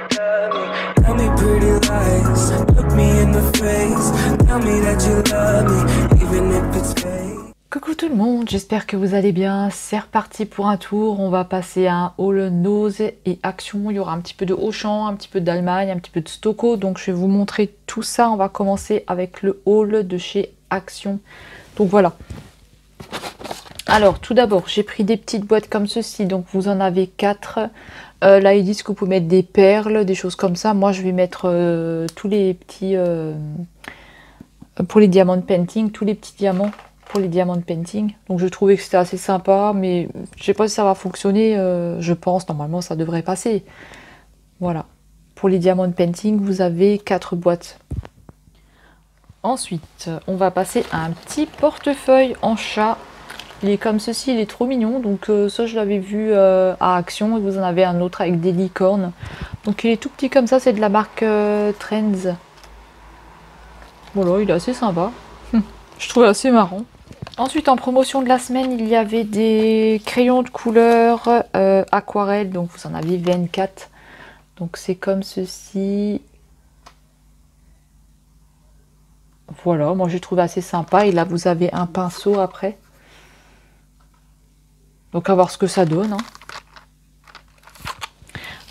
Tell me pretty lies, look me in the face. Tell me that you love me, even if it's fake. Coucou tout le monde, j'espère que vous allez bien. C'est reparti pour un tour. On va passer à un haul Nose et Action. Il y aura un petit peu de Auchan, un petit peu d'Allemagne, un petit peu de Stocco. Donc je vais vous montrer tout ça. On va commencer avec le haul de chez Action. Donc voilà. Alors tout d'abord, j'ai pris des petites boîtes comme ceci. Donc vous en avez 4. Là ils disent que vous pouvez mettre des perles, des choses comme ça. Moi je vais mettre tous les petits... pour les diamants de painting, tous les petits diamants. Pour les diamants de painting. Donc je trouvais que c'était assez sympa, mais je sais pas si ça va fonctionner. Je pense normalement ça devrait passer. Voilà. Pour les diamants de painting, vous avez 4 boîtes. Ensuite, on va passer à un petit portefeuille en chat. Il est comme ceci, il est trop mignon. Donc ça je l'avais vu à Action, et vous en avez un autre avec des licornes. Donc il est tout petit comme ça, c'est de la marque Trends. Voilà, il est assez sympa. Je trouve assez marrant. Ensuite, en promotion de la semaine, il y avait des crayons de couleur aquarelle. Donc, vous en avez 24. Donc, c'est comme ceci. Voilà, moi, j'ai trouvé assez sympa. Et là, vous avez un pinceau après. Donc, à voir ce que ça donne. Hein.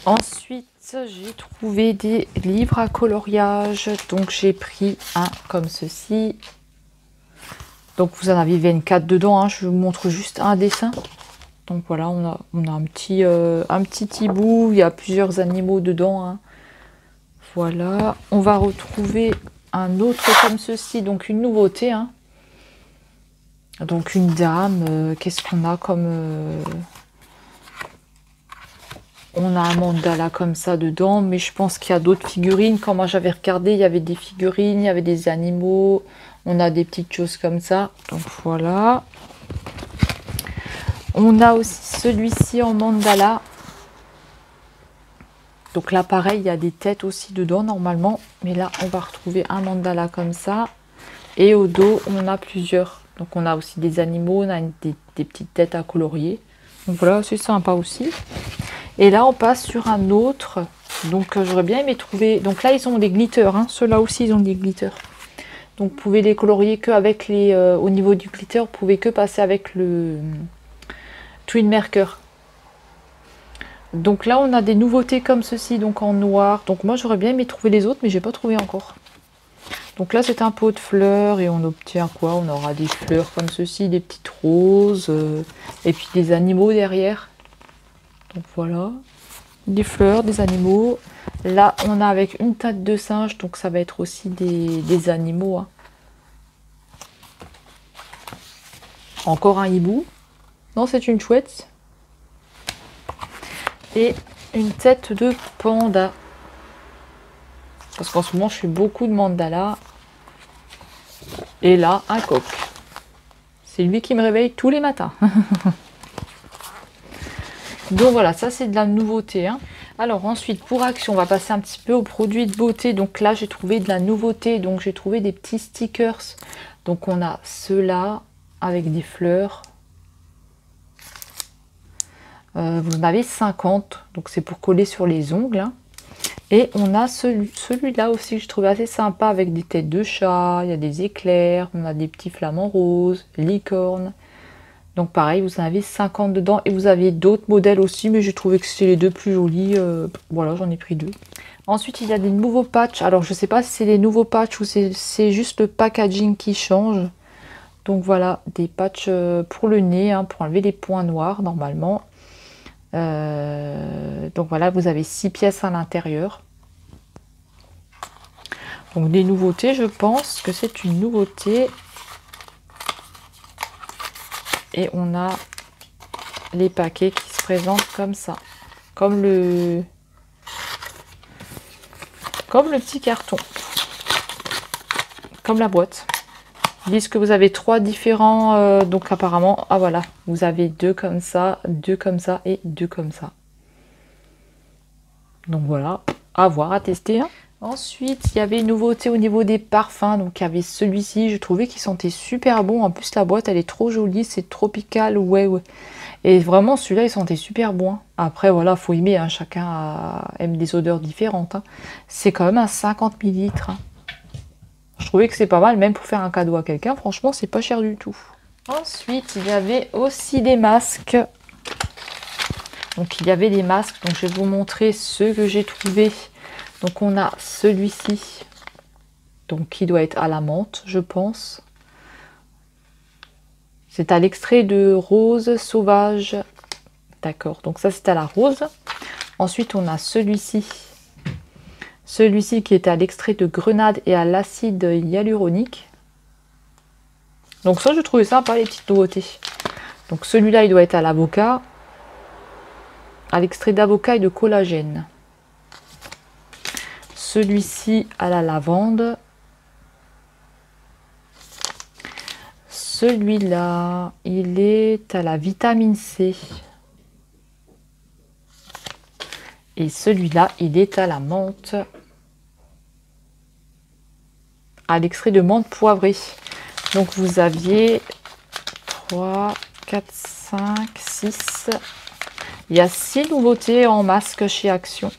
Ensuite, j'ai trouvé des livres à coloriage. Donc, j'ai pris un comme ceci. Donc vous en avez 24 dedans, hein. Je vous montre juste un dessin. Donc voilà, on a un petit hibou, il y a plusieurs animaux dedans. Hein. Voilà, on va retrouver un autre comme ceci, donc une nouveauté. Hein. Donc une dame, qu'est-ce qu'on a comme... On a un mandala comme ça dedans, mais je pense qu'il y a d'autres figurines. Quand moi j'avais regardé, il y avait des figurines, il y avait des animaux... On a des petites choses comme ça. Donc voilà. On a aussi celui-ci en mandala. Donc là pareil, il y a des têtes aussi dedans normalement. Mais là on va retrouver un mandala comme ça. Et au dos on a plusieurs. Donc on a aussi des animaux, on a des petites têtes à colorier. Donc voilà, c'est sympa aussi. Et là on passe sur un autre. Donc j'aurais bien aimé trouver... Donc là ils ont des glitters. Hein. Ceux-là aussi ils ont des glitters. Donc vous pouvez les colorier que avec les... au niveau du glitter, vous pouvez que passer avec le Twin Marker. Donc là on a des nouveautés comme ceci, donc en noir. Donc moi j'aurais bien aimé trouver les autres, mais j'ai pas trouvé encore. Donc là c'est un pot de fleurs et on obtient quoi? On aura des fleurs comme ceci, des petites roses, et puis des animaux derrière. Donc voilà, des fleurs, des animaux. Là, on a avec une tête de singe, donc ça va être aussi des animaux. Hein. Encore un hibou. Non, c'est une chouette. Et une tête de panda. Parce qu'en ce moment, je fais beaucoup de mandala. Et là, un coq. C'est lui qui me réveille tous les matins. Donc voilà, ça c'est de la nouveauté. Hein. Alors ensuite, pour Action, on va passer un petit peu aux produits de beauté. Donc là, j'ai trouvé de la nouveauté. Donc j'ai trouvé des petits stickers. Donc on a ceux-là avec des fleurs. Vous en avez 50. Donc c'est pour coller sur les ongles. Hein. Et on a celui-là aussi que je trouvais assez sympa avec des têtes de chat. Il y a des éclairs. On a des petits flamants roses, licornes. Donc pareil, vous en avez 50 dedans et vous aviez d'autres modèles aussi, mais j'ai trouvé que c'était les deux plus jolis. Voilà, j'en ai pris 2. Ensuite, il y a des nouveaux patchs. Alors, je ne sais pas si c'est les nouveaux patchs ou c'est juste le packaging qui change. Donc voilà, des patchs pour le nez, hein, pour enlever les points noirs normalement. Donc voilà, vous avez 6 pièces à l'intérieur. Donc des nouveautés, je pense que c'est une nouveauté. Et on a les paquets qui se présentent comme ça. Comme le petit carton. Comme la boîte. Ils disent que vous avez 3 différents. Donc apparemment, ah voilà, vous avez 2 comme ça, 2 comme ça et 2 comme ça. Donc voilà, à voir, à tester. Hein. Ensuite, il y avait une nouveauté au niveau des parfums. Donc, il y avait celui-ci. Je trouvais qu'il sentait super bon. En plus, la boîte, elle est trop jolie. C'est Tropical Wave. Et vraiment, celui-là, il sentait super bon. Après, voilà, faut aimer, hein, chacun aime des odeurs différentes. Hein. C'est quand même à 50 millilitres. Hein. Je trouvais que c'est pas mal, même pour faire un cadeau à quelqu'un. Franchement, c'est pas cher du tout. Ensuite, il y avait aussi des masques. Donc, il y avait des masques. Donc, je vais vous montrer ceux que j'ai trouvés. Donc, on a celui-ci. Donc, qui doit être à la menthe, je pense. C'est à l'extrait de rose sauvage. D'accord, donc ça c'est à la rose. Ensuite, on a celui-ci. Celui-ci qui est à l'extrait de grenade et à l'acide hyaluronique. Donc ça, je trouvais sympa, les petites nouveautés. Donc celui-là, il doit être à l'avocat. À l'extrait d'avocat et de collagène. Celui-ci à la lavande. Celui-là, il est à la vitamine C. Et celui-là, il est à la menthe. À l'extrait de menthe poivrée. Donc vous aviez 3, 4, 5, 6. Il y a 6 nouveautés en masque chez Action.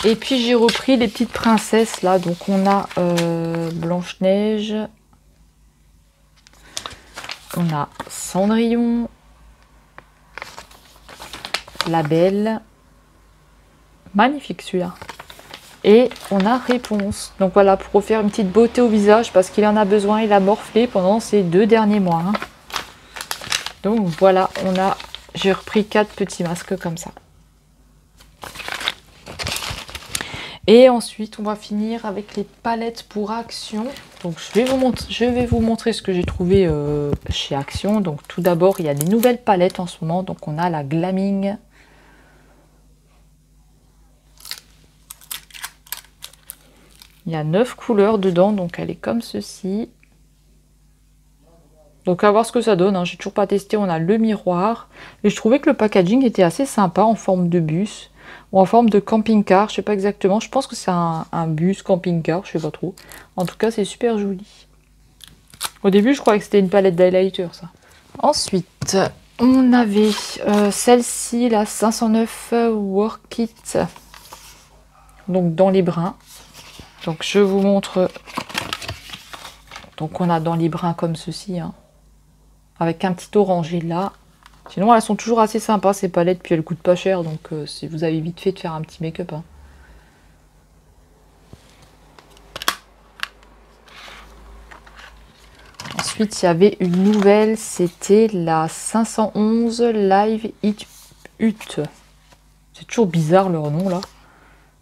Et puis j'ai repris les petites princesses là. Donc on a Blanche-Neige. On a Cendrillon. La Belle. Magnifique celui-là. Et on a Réponse. Donc voilà, pour refaire une petite beauté au visage parce qu'il en a besoin. Il a morflé pendant ces 2 derniers mois. Hein. Donc voilà, j'ai repris 4 petits masques comme ça. Et ensuite, on va finir avec les palettes pour Action. Donc, je vais vous montrer ce que j'ai trouvé chez Action. Donc, tout d'abord, il y a des nouvelles palettes en ce moment. Donc, on a la Glamming. Il y a 9 couleurs dedans. Donc, elle est comme ceci. Donc, à voir ce que ça donne. Hein. J'ai toujours pas testé. On a le miroir. Et je trouvais que le packaging était assez sympa en forme de bus. Ou en forme de camping-car, je sais pas exactement. Je pense que c'est un bus camping-car, je sais pas trop. En tout cas, c'est super joli. Au début, je croyais que c'était une palette d'highlighter, ça. Ensuite, on avait celle-ci, la 509 Work It. Donc, dans les brins. Donc, je vous montre. Donc, on a dans les brins comme ceci. Hein, avec un petit orangé là. Sinon, elles sont toujours assez sympas, ces palettes, puis elles coûtent pas cher, donc si vous avez vite fait de faire un petit make-up. Hein. Ensuite, il y avait une nouvelle, c'était la 511 Live It Ut. C'est toujours bizarre leur nom, là.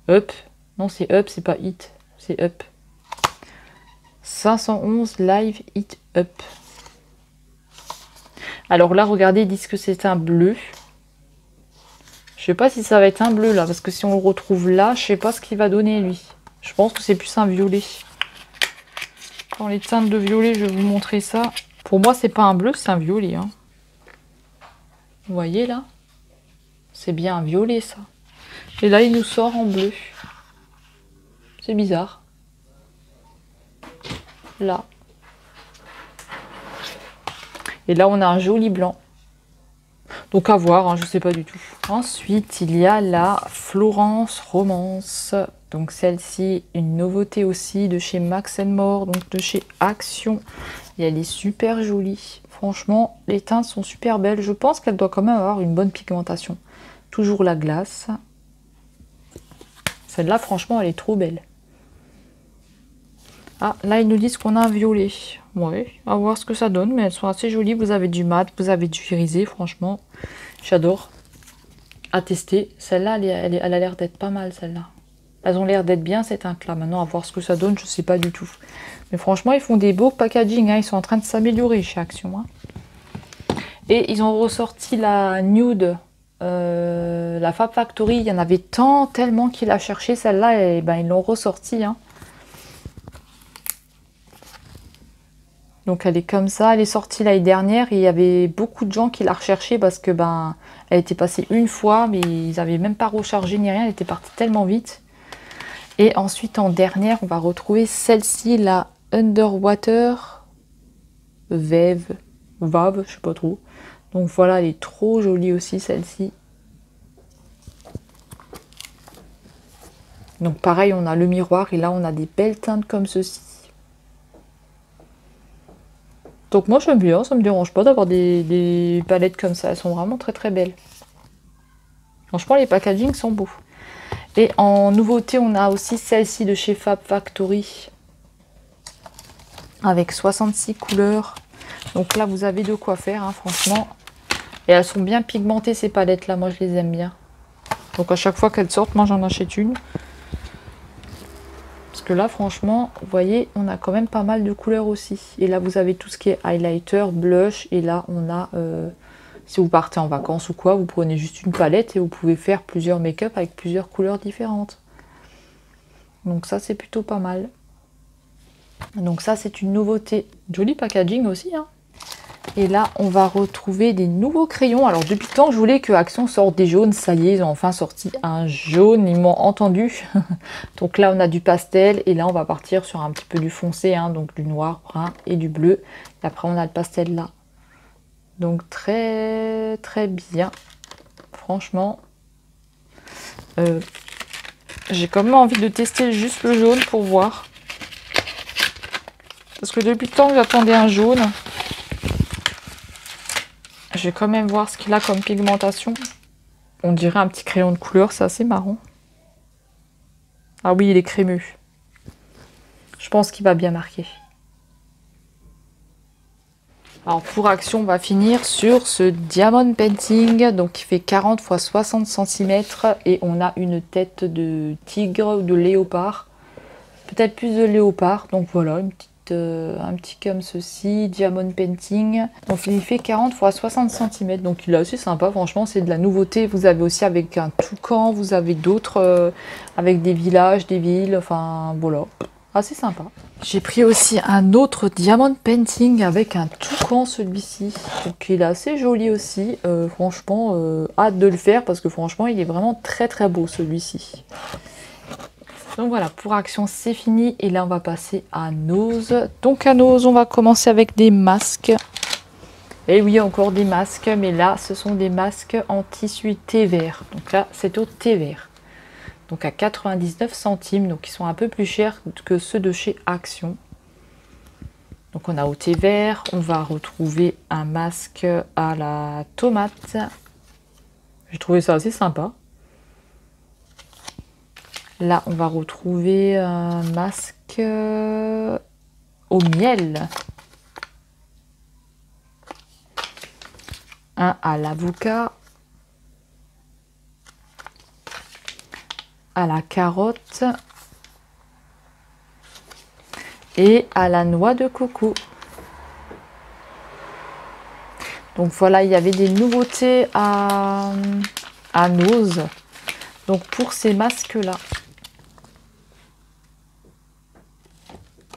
Up. Non, c'est Up, c'est pas It, c'est Up. 511 Live It Up. Alors là, regardez, ils disent que c'est un bleu. Je sais pas si ça va être un bleu là, parce que si on le retrouve là, je sais pas ce qu'il va donner lui. Je pense que c'est plus un violet. Dans les teintes de violet, je vais vous montrer ça. Pour moi, c'est pas un bleu, c'est un violet. Hein. Vous voyez là? C'est bien un violet ça. Et là, il nous sort en bleu. C'est bizarre. Là. Et là, on a un joli blanc. Donc à voir, hein, je ne sais pas du tout. Ensuite, il y a la Florence Romance. Donc celle-ci, une nouveauté aussi de chez Max More, donc de chez Action. Et elle est super jolie. Franchement, les teintes sont super belles. Je pense qu'elle doit quand même avoir une bonne pigmentation. Toujours la glace. Celle-là, franchement, elle est trop belle. Ah, là, ils nous disent qu'on a un violet. Ouais, à voir ce que ça donne, mais elles sont assez jolies. Vous avez du mat, vous avez du irisé, franchement. J'adore. À tester. Celle-là, elle a l'air d'être pas mal, celle-là. Elles ont l'air d'être bien, ces teintes-là. Maintenant, à voir ce que ça donne, je sais pas du tout. Mais franchement, ils font des beaux packaging. Hein. Ils sont en train de s'améliorer chez Action. Hein. Et ils ont ressorti la Nude, la Fab Factory. Il y en avait tellement qu'il a cherché celle-là. Et ben, ils l'ont ressortie. Hein. Donc elle est comme ça, elle est sortie l'année dernière et il y avait beaucoup de gens qui la recherchaient parce que ben elle était passée une fois mais ils n'avaient même pas rechargé ni rien, elle était partie tellement vite. Et ensuite en dernière, on va retrouver celle-ci, la Underwater Vave, je sais pas trop. Donc voilà, elle est trop jolie aussi celle-ci. Donc pareil, on a le miroir et là on a des belles teintes comme ceci. Donc moi j'aime bien, ça me dérange pas d'avoir des palettes comme ça, elles sont vraiment très très belles. Franchement les packagings sont beaux. Et en nouveauté on a aussi celle-ci de chez Fab Factory. Avec 66 couleurs. Donc là vous avez de quoi faire hein, franchement. Et elles sont bien pigmentées ces palettes là, moi je les aime bien. Donc à chaque fois qu'elles sortent, moi j'en achète une. Parce que là franchement, vous voyez, on a quand même pas mal de couleurs aussi. Et là vous avez tout ce qui est highlighter, blush. Et là on a, si vous partez en vacances ou quoi, vous prenez juste une palette et vous pouvez faire plusieurs make-up avec plusieurs couleurs différentes. Donc ça c'est plutôt pas mal. Donc ça c'est une nouveauté. Joli packaging aussi hein. Et là, on va retrouver des nouveaux crayons. Alors, depuis le temps que je voulais que Action sorte des jaunes, ça y est, ils ont enfin sorti un jaune. Ils m'ont entendu. Donc là, on a du pastel. Et là, on va partir sur un petit peu du foncé. Hein, donc du noir, brun et du bleu. Et après, on a le pastel là. Donc, très, très bien. Franchement. J'ai quand même envie de tester juste le jaune pour voir. Parce que depuis le temps que j'attendais un jaune... Je vais quand même voir ce qu'il a comme pigmentation. On dirait un petit crayon de couleur, c'est assez marrant. Ah oui, il est crémeux. Je pense qu'il va bien marquer. Alors pour Action, on va finir sur ce Diamond Painting. Donc il fait 40 x 60 cm. Et on a une tête de tigre ou de léopard. Peut-être plus de léopard. Donc voilà, un petit comme ceci, Diamond Painting. Donc il fait 40 x 60 cm, donc il est assez sympa, franchement c'est de la nouveauté. Vous avez aussi avec un toucan, vous avez d'autres avec des villages, des villes, enfin voilà, assez sympa. J'ai pris aussi un autre Diamond Painting avec un toucan celui-ci, donc il est assez joli aussi, franchement hâte de le faire parce que franchement il est vraiment très très beau celui-ci. Donc voilà, pour Action, c'est fini. Et là, on va passer à Nose. Donc à Nose, on va commencer avec des masques. Et oui, encore des masques. Mais là, ce sont des masques en tissu thé vert. Donc là, c'est au thé vert. Donc à 99 centimes. Donc ils sont un peu plus chers que ceux de chez Action. Donc on a au thé vert. On va retrouver un masque à la tomate. J'ai trouvé ça assez sympa. Là, on va retrouver un masque au miel. Un à l'avocat. À la carotte. Et à la noix de coco. Donc voilà, il y avait des nouveautés à Nose. Donc pour ces masques-là.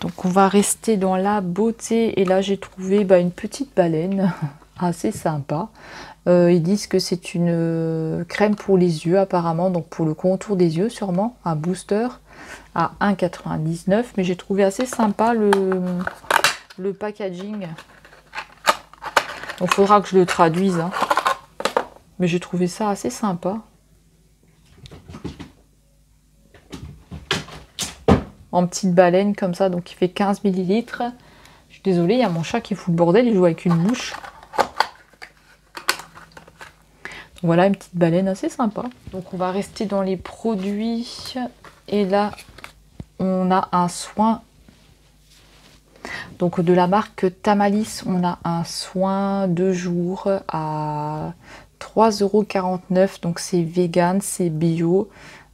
Donc on va rester dans la beauté et là j'ai trouvé une petite baleine assez sympa. Ils disent que c'est une crème pour les yeux apparemment, donc pour le contour des yeux sûrement, un booster à 1,99 €. Mais j'ai trouvé assez sympa le packaging. Donc il faudra que je le traduise. Hein. Mais j'ai trouvé ça assez sympa. En petite baleine comme ça, donc il fait 15 ml. Je suis désolée, il y a mon chat qui fout le bordel, il joue avec une mouche. Voilà une petite baleine assez sympa. Donc on va rester dans les produits. Et là, on a un soin. Donc de la marque Tamalis, on a un soin de jour à 3,49 €. Donc c'est vegan, c'est bio.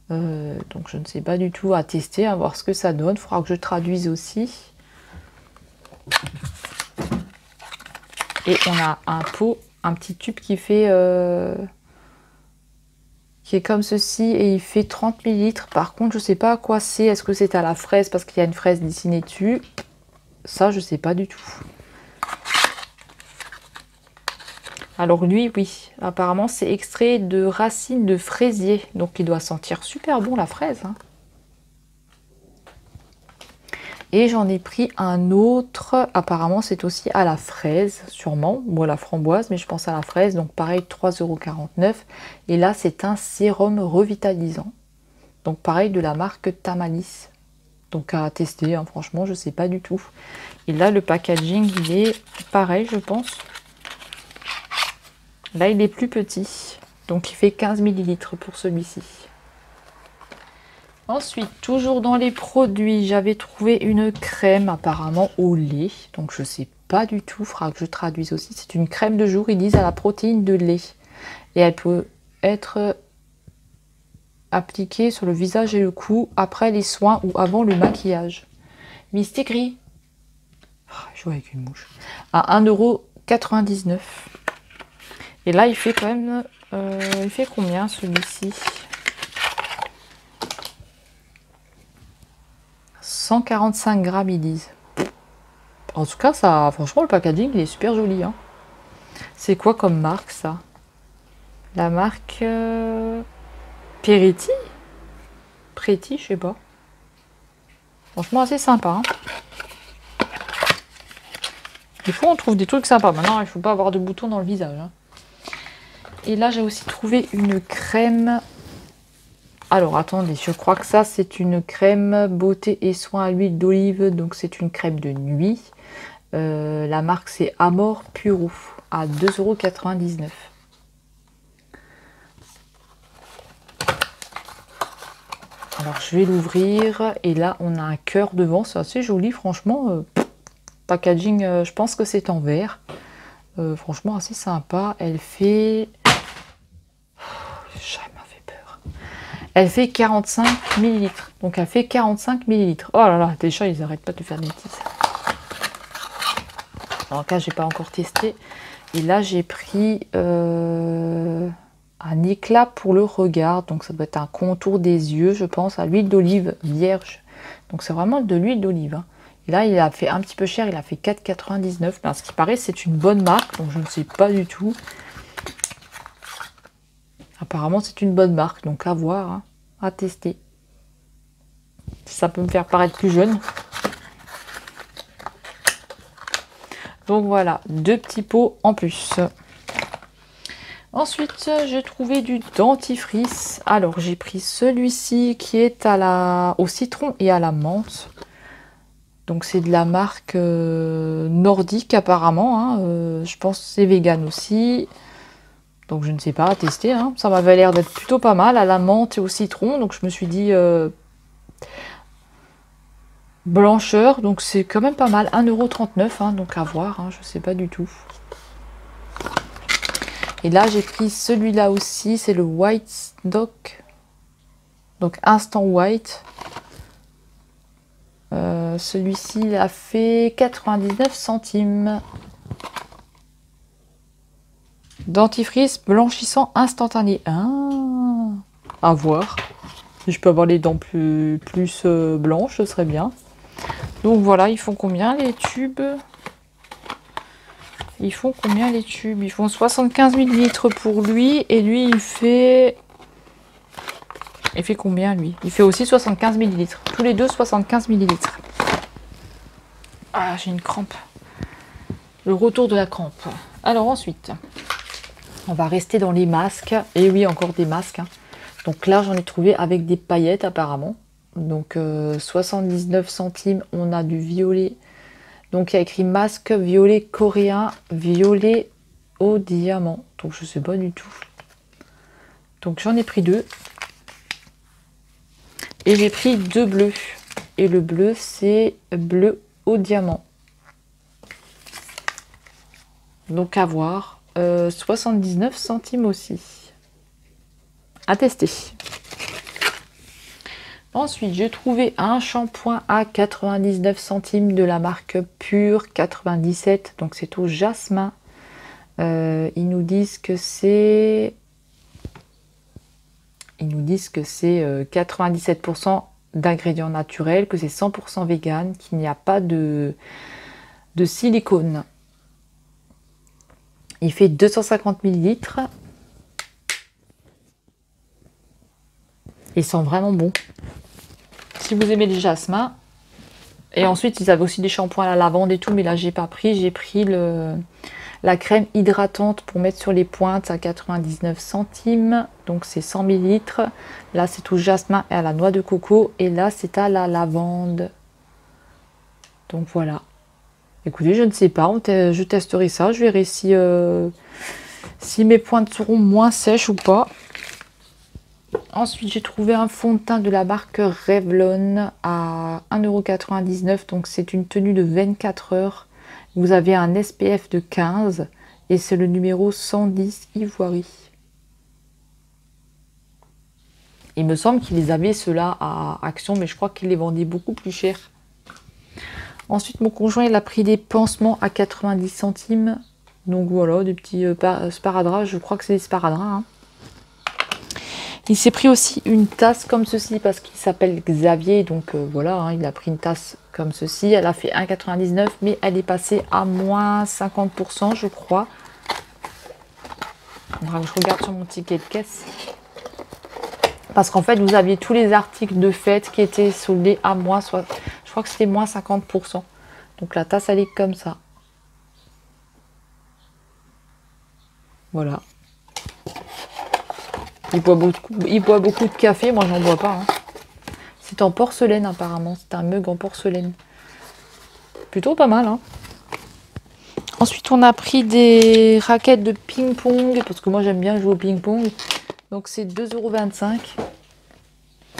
Donc je ne sais pas du tout, à tester, à voir ce que ça donne. Il faudra que je traduise aussi. Et on a un pot, un petit tube qui fait qui est comme ceci et il fait 30 ml. Par contre, je sais pas à quoi c'est. Est-ce que c'est à la fraise parce qu'il y a une fraise dessinée dessus? Ça, je sais pas du tout. Alors lui, oui, apparemment c'est extrait de racines de fraisier. Donc il doit sentir super bon la fraise. Hein. Et j'en ai pris un autre, apparemment c'est aussi à la fraise, sûrement, ou à la framboise, mais je pense à la fraise, donc pareil 3,49 €. Et là c'est un sérum revitalisant, donc pareil de la marque Tamalis. Donc à tester, hein, franchement je sais pas du tout. Et là le packaging il est pareil je pense. Là il est plus petit, donc il fait 15 ml pour celui-ci. Ensuite, toujours dans les produits, j'avais trouvé une crème apparemment au lait. Donc je sais pas du tout, il faudra que je traduise aussi. C'est une crème de jour, ils disent à la protéine de lait. Et elle peut être appliquée sur le visage et le cou après les soins ou avant le maquillage. Mystique gris. Je joue avec une mouche. À 1,99 €. Et là, il fait quand même... il fait combien celui-ci ? 145 grammes, ils disent. En tout cas, ça, franchement, le packaging, il est super joli. Hein. C'est quoi comme marque, ça? La marque Peretti? Preti, je sais pas. Franchement, assez sympa. Hein. Des fois, on trouve des trucs sympas. Maintenant, il faut pas avoir de boutons dans le visage. Hein. Et là, j'ai aussi trouvé une crème... Alors, attendez, je crois que ça, c'est une crème beauté et soins à l'huile d'olive. Donc, c'est une crème de nuit. La marque, c'est Amor Puro, à 2,99 €. Alors, je vais l'ouvrir. Et là, on a un cœur devant. C'est assez joli, franchement. Packaging, je pense que c'est en verre. Franchement, assez sympa. Elle fait... Elle fait 45 ml. Donc elle fait 45 ml. Oh là là, déjà ils n'arrêtent pas de faire des bêtises. En cas, j'ai pas encore testé. Et là, j'ai pris un éclat pour le regard. Donc ça doit être un contour des yeux, je pense, à l'huile d'olive vierge. Donc c'est vraiment de l'huile d'olive. Hein. Et là, il a fait un petit peu cher. Il a fait 4,99 €. Ce qui paraît, c'est une bonne marque. Donc je ne sais pas du tout. Apparemment, c'est une bonne marque, donc à voir, hein, à tester. Ça peut me faire paraître plus jeune. Donc voilà, 2 petits pots en plus. Ensuite, j'ai trouvé du dentifrice. Alors, j'ai pris celui-ci qui est au citron et à la menthe. Donc, c'est de la marque nordique apparemment. Hein. Je pense que c'est vegan aussi. Donc je ne sais pas, à tester, hein. Ça m'avait l'air d'être plutôt pas mal, à la menthe et au citron. Donc je me suis dit blancheur, donc c'est quand même pas mal. 1,39 €, hein, donc à voir, hein, je ne sais pas du tout. Et là j'ai pris celui-là aussi, c'est le White Stock. Donc Instant White. Celui-ci il a fait 99 centimes. Dentifrice blanchissant instantané. Ah, à voir. Si je peux avoir les dents plus blanches, ce serait bien. Donc voilà, ils font combien les tubes? Ils font combien les tubes? Ils font 75 ml pour lui. Et lui, il fait... Il fait combien lui? Il fait aussi 75 ml. Tous les deux 75 ml. Ah, j'ai une crampe. Le retour de la crampe. Alors ensuite... On va rester dans les masques. Et oui, encore des masques. Hein. Donc là, j'en ai trouvé avec des paillettes apparemment. Donc 79 centimes. On a du violet. Donc il y a écrit masque violet coréen, violet au diamant. Donc je sais pas du tout. Donc j'en ai pris 2. Et j'ai pris 2 bleus. Et le bleu, c'est bleu au diamant. Donc à voir. 79 centimes aussi. À tester. Ensuite, j'ai trouvé un shampoing à 99 centimes de la marque Pure 97. Donc c'est au jasmin. Ils nous disent que c'est... 97% d'ingrédients naturels, que c'est 100% vegan, qu'il n'y a pas de silicone. Il fait 250 ml. Il sent vraiment bon. Si vous aimez les jasmins, Et ensuite, ils avaient aussi des shampoings à la lavande et tout, mais là, j'ai pas pris. J'ai pris la crème hydratante pour mettre sur les pointes à 99 centimes. Donc, c'est 100 ml. Là, c'est au jasmin et à la noix de coco. Et là, c'est à la lavande. Donc, voilà. Écoutez, je ne sais pas. Je testerai ça. Je verrai si mes pointes seront moins sèches ou pas. Ensuite, j'ai trouvé un fond de teint de la marque Revlon à 1,99 €. Donc, c'est une tenue de 24 heures. Vous avez un SPF de 15 et c'est le numéro 110 Ivory. Il me semble qu'ils avaient ceux-là à Action, mais je crois qu'ils les vendaient beaucoup plus cher. Ensuite, mon conjoint, il a pris des pansements à 90 centimes. Donc voilà, des petits sparadraps. Je crois que c'est des sparadraps, hein. Il s'est pris aussi une tasse comme ceci parce qu'il s'appelle Xavier. Donc voilà, hein, il a pris une tasse comme ceci. Elle a fait 1,99 €, mais elle est passée à moins 50%, je crois. Donc, je regarde sur mon ticket de caisse. Parce qu'en fait, vous aviez tous les articles de fête qui étaient soldés à moins, soit, je crois que c'était moins 50%. Donc la tasse, elle est comme ça. Voilà. Il boit beaucoup de café, moi j'en bois pas. Hein. C'est en porcelaine apparemment, c'est un mug en porcelaine. Plutôt pas mal. Hein. Ensuite on a pris des raquettes de ping-pong, parce que moi j'aime bien jouer au ping-pong. Donc c'est 2,25 €.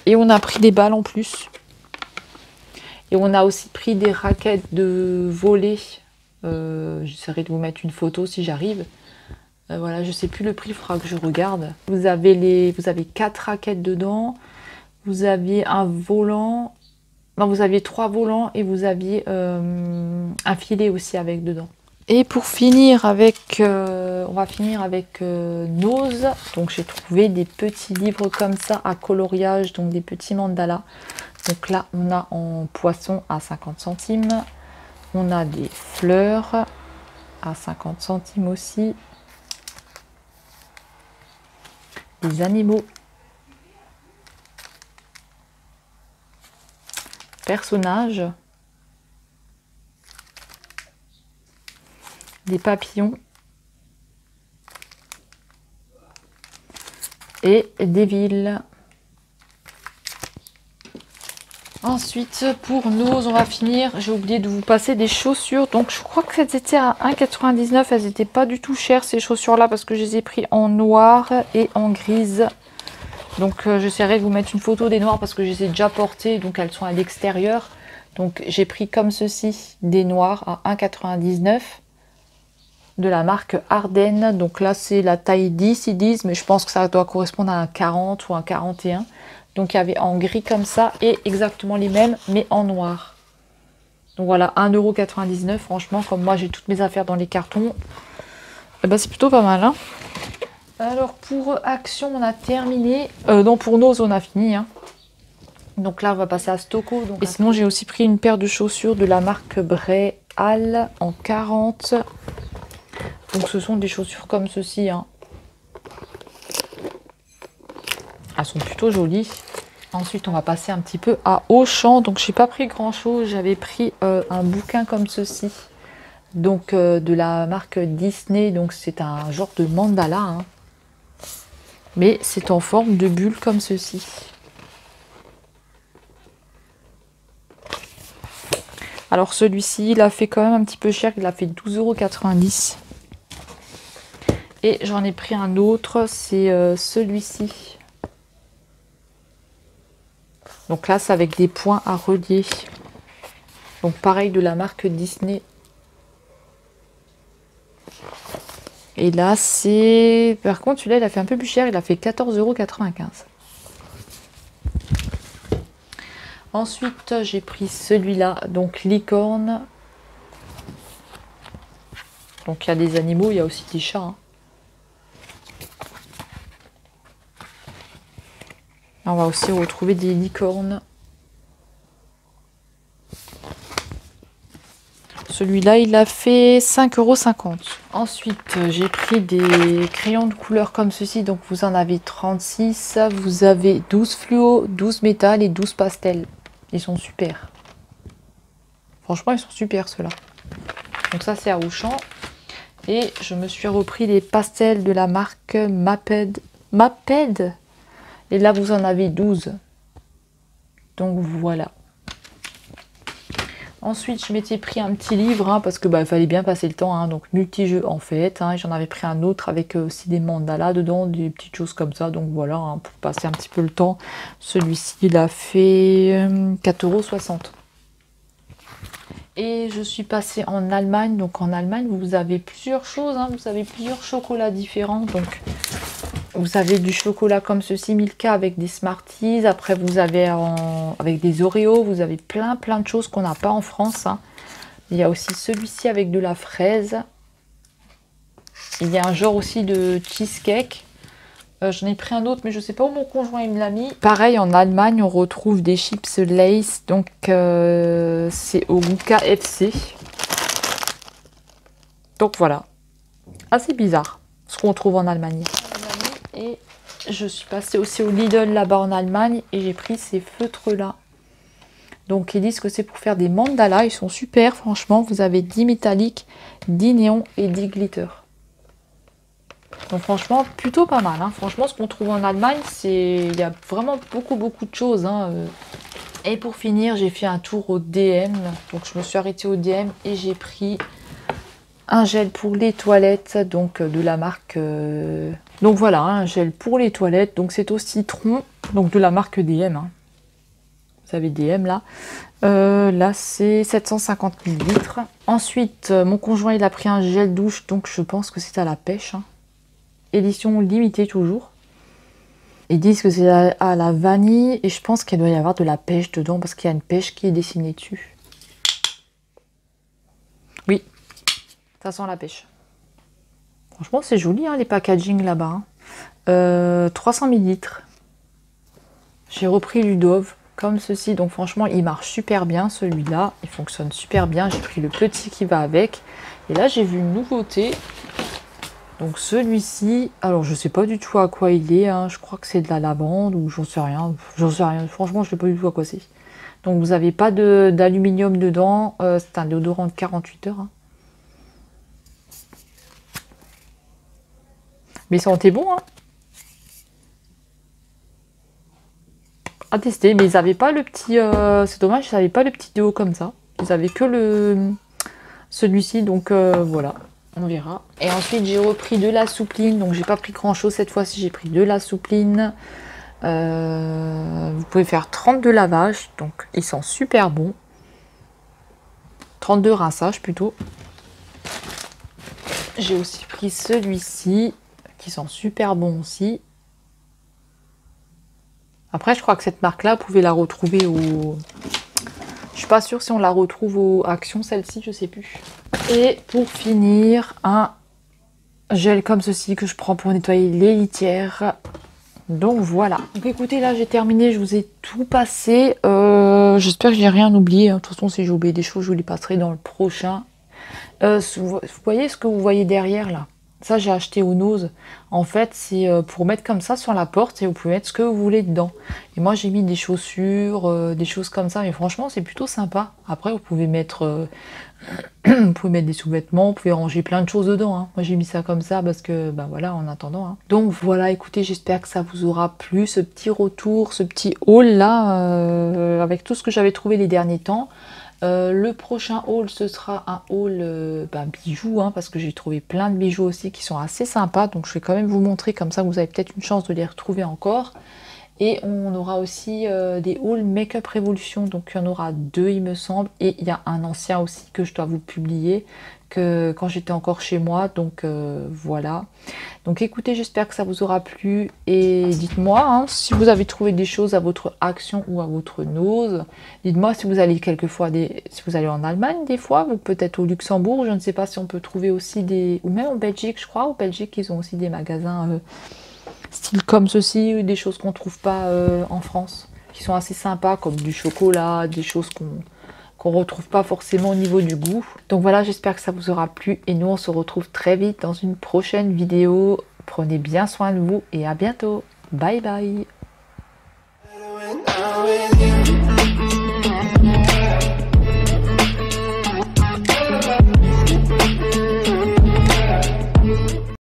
Et on a pris des balles en plus. Et on a aussi pris des raquettes de volley. J'essaierai de vous mettre une photo si j'arrive. Voilà, je sais plus le prix, il faudra que je regarde. Vous avez 4 raquettes dedans. Vous aviez un volant. Non, vous aviez 3 volants et vous aviez un filet aussi avec dedans. Et pour finir avec, on va finir avec Nose. Donc j'ai trouvé des petits livres comme ça à coloriage, donc des petits mandalas. Donc là, on a en poisson à 50 centimes. On a des fleurs à 50 centimes aussi. Des animaux, personnages, des papillons et des villes. Ensuite, pour nous, on va finir. J'ai oublié de vous passer des chaussures. Donc, je crois que elles étaient à 1,99 €. Elles n'étaient pas du tout chères, ces chaussures-là, parce que je les ai pris en noir et en grise. Donc, j'essaierai de vous mettre une photo des noirs parce que je les ai déjà portées. Donc, elles sont à l'extérieur. Donc, j'ai pris comme ceci des noirs à 1,99 € de la marque Ardennes. Donc là, c'est la taille 10, ils disent, mais je pense que ça doit correspondre à un 40 ou un 41. Donc il y avait en gris comme ça et exactement les mêmes mais en noir. Donc voilà, 1,99 €. Franchement, comme moi j'ai toutes mes affaires dans les cartons, eh ben, c'est plutôt pas mal. Hein. Alors pour Action, on a terminé. Non, pour Nose, on a fini. Hein. Donc là, on va passer à Stocco. Donc, et sinon, j'ai aussi pris une paire de chaussures de la marque Bréal en 40. Donc ce sont des chaussures comme ceci. Hein. Elles sont plutôt jolies. Ensuite, on va passer un petit peu à Auchan. Donc, je n'ai pas pris grand-chose. J'avais pris un bouquin comme ceci. Donc, de la marque Disney. Donc, c'est un genre de mandala. Hein. Mais c'est en forme de bulle comme ceci. Alors, celui-ci, il a fait quand même un petit peu cher. Il a fait 12,90 €. Et j'en ai pris un autre. C'est celui-ci. Donc là, c'est avec des points à relier. Donc pareil de la marque Disney. Et là, c'est... Par contre, celui-là, il a fait un peu plus cher. Il a fait 14,95 €. Ensuite, j'ai pris celui-là. Donc licorne. Donc il y a des animaux, il y a aussi des chats. Hein. On va aussi retrouver des licornes. Celui-là, il a fait 5,50 €. Ensuite, j'ai pris des crayons de couleur comme ceci. Donc, vous en avez 36. Vous avez 12 fluo, 12 métal et 12 pastels. Ils sont super. Franchement, ils sont super ceux-là. Donc ça, c'est à Auchan. Et je me suis repris les pastels de la marque Maped. Maped. Et là, vous en avez 12. Donc voilà. Ensuite, je m'étais pris un petit livre, hein, parce que il fallait bien passer le temps, hein, donc multi-jeux en fait. Hein, j'en avais pris un autre avec aussi des mandalas dedans, des petites choses comme ça. Donc voilà, hein, pour passer un petit peu le temps. Celui-ci, il a fait 4,60 €. Et je suis passée en Allemagne. Donc en Allemagne, vous avez plusieurs choses, hein, vous avez plusieurs chocolats différents. Donc vous avez du chocolat comme ceci, Milka avec des Smarties. Après, vous avez avec des Oreos. Vous avez plein de choses qu'on n'a pas en France. Hein. Il y a aussi celui-ci avec de la fraise. Il y a un genre aussi de cheesecake. J'en ai pris un autre, mais je ne sais pas où mon conjoint il me l'a mis. Pareil, en Allemagne, on retrouve des chips Lay's. Donc, c'est au goût KFC. Donc, voilà. Assez bizarre, ce qu'on trouve en Allemagne. Et je suis passée aussi au Lidl là-bas en Allemagne et j'ai pris ces feutres-là. Donc ils disent que c'est pour faire des mandalas. Ils sont super, franchement. Vous avez 10 métalliques, 10 néons et 10 glitter. Donc franchement, plutôt pas mal. Hein. Franchement, ce qu'on trouve en Allemagne, il y a vraiment beaucoup de choses. Hein. Et pour finir, j'ai fait un tour au DM. Donc je me suis arrêtée au DM et j'ai pris un gel pour les toilettes, donc de la marque... Donc voilà, un gel pour les toilettes. Donc c'est au citron, donc de la marque DM. Hein. Vous avez DM là. Là c'est 750 ml. Ensuite, mon conjoint il a pris un gel douche, donc je pense que c'est à la pêche. Hein. Édition limitée toujours. Ils disent que c'est à la vanille et je pense qu'il doit y avoir de la pêche dedans parce qu'il y a une pêche qui est dessinée dessus. Oui. Ça sent la pêche. Franchement, c'est joli, hein, les packaging là-bas. Hein. 300 ml. J'ai repris du Dove, comme ceci. Donc franchement, il marche super bien, celui-là. Il fonctionne super bien. J'ai pris le petit qui va avec. Et là, j'ai vu une nouveauté. Donc celui-ci, alors je sais pas du tout à quoi il est. Hein. Je crois que c'est de la lavande ou j'en sais rien. J'en sais rien. Franchement, je sais pas du tout à quoi c'est. Donc vous n'avez pas d'aluminium dedans. C'est un déodorant de 48 heures. Hein. Mais ça sentait bon, hein. À tester, mais ils n'avaient pas le petit... c'est dommage, ils n'avaient pas le petit déo comme ça. Ils avaient que celui-ci, donc voilà, on verra. Et ensuite, j'ai repris de la soupline, donc j'ai pas pris grand-chose cette fois-ci, j'ai pris de la soupline. Vous pouvez faire 32 lavages, donc ils sont super bons. 32 rinçages plutôt. J'ai aussi pris celui-ci, qui sont super bons aussi. Après, je crois que cette marque-là, vous pouvez la retrouver au... Je suis pas sûre si on la retrouve au Action, celle-ci, je sais plus. Et pour finir, un gel comme ceci que je prends pour nettoyer les litières. Donc voilà. Donc écoutez, là j'ai terminé, je vous ai tout passé. J'espère que j'ai rien oublié. De toute façon, si j'ai oublié des choses, je vous les passerai dans le prochain. Vous voyez ce que vous voyez derrière là? Ça, j'ai acheté au Nose. En fait, c'est pour mettre comme ça sur la porte et vous pouvez mettre ce que vous voulez dedans. Et moi, j'ai mis des chaussures, des choses comme ça. Mais franchement, c'est plutôt sympa. Après, vous pouvez mettre, des sous-vêtements, vous pouvez ranger plein de choses dedans. Hein. Moi, j'ai mis ça comme ça parce que, ben voilà, en attendant. Hein. Donc voilà, écoutez, j'espère que ça vous aura plu, ce petit retour, ce petit haul là, avec tout ce que j'avais trouvé les derniers temps. Le prochain haul, ce sera un haul bijoux, hein, parce que j'ai trouvé plein de bijoux aussi qui sont assez sympas. Donc je vais quand même vous montrer, comme ça vous avez peut-être une chance de les retrouver encore. Et on aura aussi des hauls Make-up Révolution, donc il y en aura 2 il me semble. Et il y a un ancien aussi que je dois vous publier, que quand j'étais encore chez moi, donc voilà. Donc écoutez, j'espère que ça vous aura plu et dites-moi hein, si vous avez trouvé des choses à votre Action ou à votre Nose. Dites-moi si vous allez quelquefois, si vous allez en Allemagne des fois, ou peut-être au Luxembourg, je ne sais pas si on peut trouver aussi des... Ou même en Belgique, je crois, au Belgique ils ont aussi des magasins style comme ceci, ou des choses qu'on ne trouve pas en France, qui sont assez sympas, comme du chocolat, des choses qu'on retrouve pas forcément au niveau du goût. Donc voilà, j'espère que ça vous aura plu et nous on se retrouve très vite dans une prochaine vidéo. Prenez bien soin de vous et à bientôt. Bye bye.